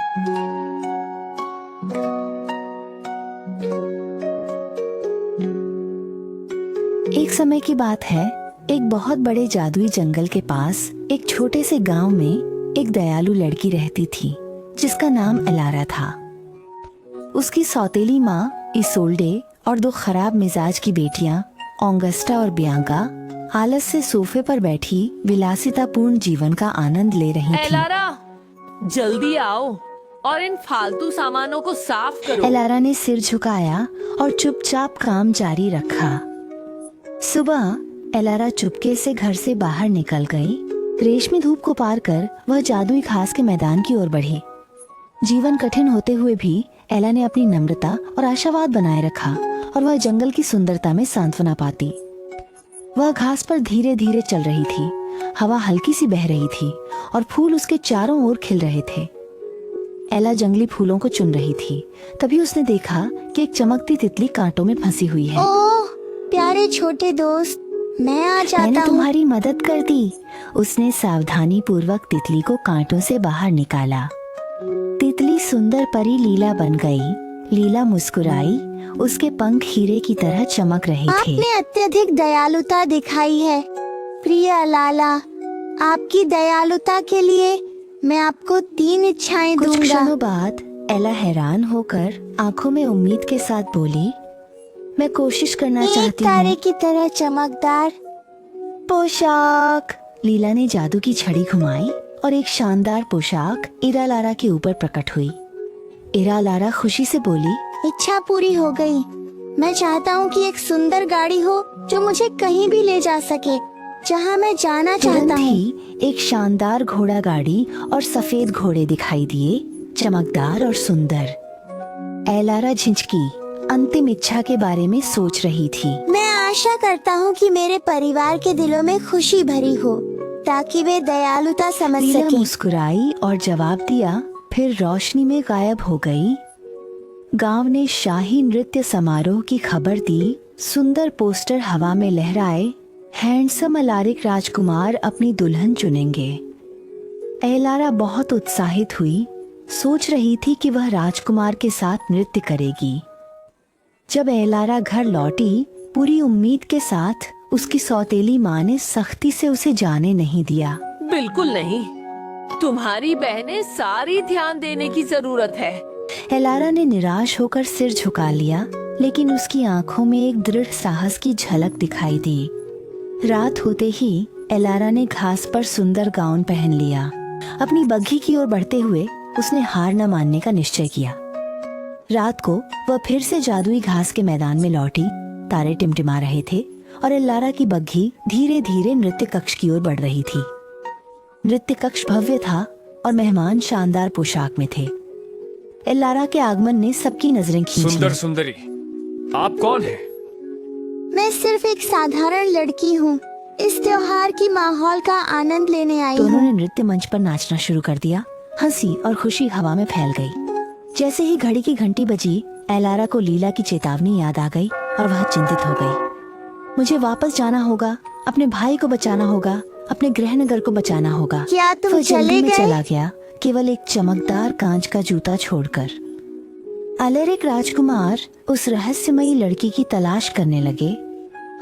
एक समय की बात है, एक बहुत बड़े जादुई जंगल के पास एक छोटे से गांव में एक दयालु लड़की रहती थी जिसका नाम एलारा था। उसकी सौतेली माँ इसोल्डे और दो खराब मिजाज की बेटियां ऑगस्टा और बियांका आलस से सोफे पर बैठी विलासितापूर्ण जीवन का आनंद ले रही थीं। एलारा, जल्दी आओ और इन फालतू सामानों को साफ करो। एलारा ने सिर झुकाया और चुपचाप काम जारी रखा। सुबह एलारा चुपके से घर से बाहर निकल गई। रेशमी धूप को पार कर वह जादुई घास के मैदान की ओर बढ़ी। जीवन कठिन होते हुए भी एला ने अपनी नम्रता और आशावाद बनाए रखा और वह जंगल की सुंदरता में सांत्वना पाती। वह घास पर धीरे धीरे चल रही थी। हवा हल्की सी बह रही थी और फूल उसके चारों ओर खिल रहे थे। एला जंगली फूलों को चुन रही थी। तभी उसने देखा कि एक चमकती तितली कांटों में फंसी हुई है। ओह प्यारे छोटे दोस्त, मैं आ जाता मैंने हूँ। तुम्हारी मदद कर दी। उसने सावधानी पूर्वक तितली को कांटों से बाहर निकाला। तितली सुंदर परी लीला बन गई। लीला मुस्कुराई। उसके पंख हीरे की तरह चमक रहे थे। आपने अत्यधिक दयालुता दिखाई है प्रिय लाला। आपकी दयालुता के लिए मैं आपको 3 इच्छाएं कुछ दूंगा। क्षणों बाद एला हैरान होकर आंखों में उम्मीद के साथ बोली, मैं कोशिश करना एक चाहती तारे हूँ। की तरह चमकदार पोशाक। लीला ने जादू की छड़ी घुमाई और एक शानदार पोशाक इरालारा के ऊपर प्रकट हुई। इरालारा खुशी से बोली, इच्छा पूरी हो गई। मैं चाहता हूँ कि एक सुंदर गाड़ी हो जो मुझे कहीं भी ले जा सके, जहाँ मैं जाना तुरंत चाहता हूँ। ही एक शानदार घोड़ा गाड़ी और सफेद घोड़े दिखाई दिए, चमकदार और सुंदर। एलारा झिझकी, अंतिम इच्छा के बारे में सोच रही थी। मैं आशा करता हूँ कि मेरे परिवार के दिलों में खुशी भरी हो, ताकि वे दयालुता समझ लीला सके। मुस्कुराई और जवाब दिया, फिर रोशनी में गायब हो गई। गांव ने शाही नृत्य समारोह की खबर दी। सुंदर पोस्टर हवा में लहराए, हैंडसम अलारिक राजकुमार अपनी दुल्हन चुनेंगे। एलारा बहुत उत्साहित हुई। सोच रही थी कि वह राजकुमार के साथ नृत्य करेगी। जब एलारा घर लौटी, पूरी उम्मीद के साथ, उसकी सौतेली माँ ने सख्ती से उसे जाने नहीं दिया। बिल्कुल नहीं, तुम्हारी बहनें सारी ध्यान देने की जरूरत है। एलारा ने निराश होकर सिर झुका लिया, लेकिन उसकी आंखों में एक दृढ़ साहस की झलक दिखाई दी। रात होते ही एलारा ने घास पर सुंदर गाउन पहन लिया। अपनी बग्घी की ओर बढ़ते हुए उसने हार न मानने का निश्चय किया। रात को वह फिर से जादुई घास के मैदान में लौटी। तारे टिमटिमा रहे थे और एलारा की बग्घी धीरे धीरे नृत्य कक्ष की ओर बढ़ रही थी। नृत्य कक्ष भव्य था और मेहमान शानदार पोशाक में थे। एलारा के आगमन ने सबकी नजरें खींच ली। सुंदर सुंदरी, आप कौन हैं? मैं सिर्फ एक साधारण लड़की हूँ। इस त्योहार की माहौल का आनंद लेने आई दोनों हूँ। ने नृत्य मंच पर नाचना शुरू कर दिया। हंसी और खुशी हवा में फैल गई। जैसे ही घड़ी की घंटी बजी, एलारा को लीला की चेतावनी याद आ गई और वह चिंतित हो गई। मुझे वापस जाना होगा, अपने भाई को बचाना होगा, अपने गृहनगर को बचाना होगा। क्या तुम वह चले जल्दी में गए? चला गया, केवल एक चमकदार कांच का जूता छोड़कर। अलेरिक राजकुमार उस रहस्यमयी लड़की की तलाश करने लगे।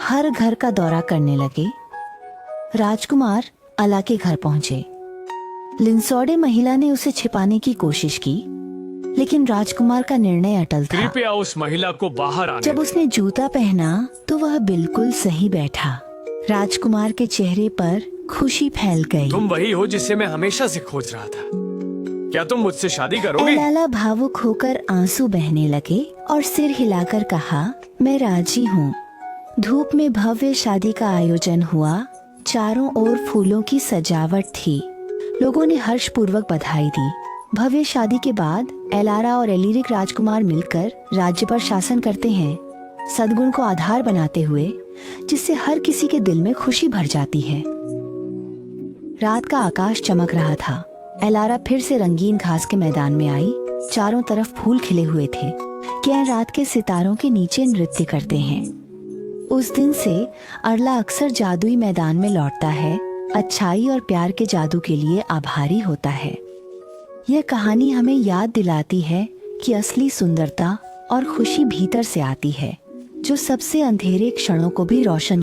हर घर का दौरा करने लगे। राजकुमार अला के घर पहुंचे। लिंसोडे महिला ने उसे छिपाने की कोशिश की, लेकिन राजकुमार का निर्णय अटल था। कृपया उस महिला को बाहर आने जब दें। उसने जूता पहना तो वह बिल्कुल सही बैठा। राजकुमार के चेहरे पर खुशी फैल गई। तुम वही हो जिसे मैं हमेशा से खोज रहा था। क्या तुम मुझसे शादी करोगे? एलाला भावुक होकर आंसू बहने लगे और सिर हिलाकर कहा, मैं राजी हूँ। धूप में भव्य शादी का आयोजन हुआ। चारों ओर फूलों की सजावट थी। लोगों ने हर्षपूर्वक बधाई दी। भव्य शादी के बाद एलारा और एलिरिक राजकुमार मिलकर राज्य पर शासन करते हैं, सद्गुण को आधार बनाते हुए, जिससे हर किसी के दिल में खुशी भर जाती है। रात का आकाश चमक रहा था। एलारा फिर से रंगीन घास के मैदान में आई। चारों तरफ फूल खिले हुए थे। क्या रात के सितारों के नीचे नृत्य करते हैं। उस दिन से अरला अक्सर जादुई मैदान में लौटता है, अच्छाई और प्यार के जादू के लिए आभारी होता है। यह कहानी हमें याद दिलाती है कि असली सुंदरता और खुशी भीतर से आती है, जो सबसे अंधेरे क्षणों को भी रोशन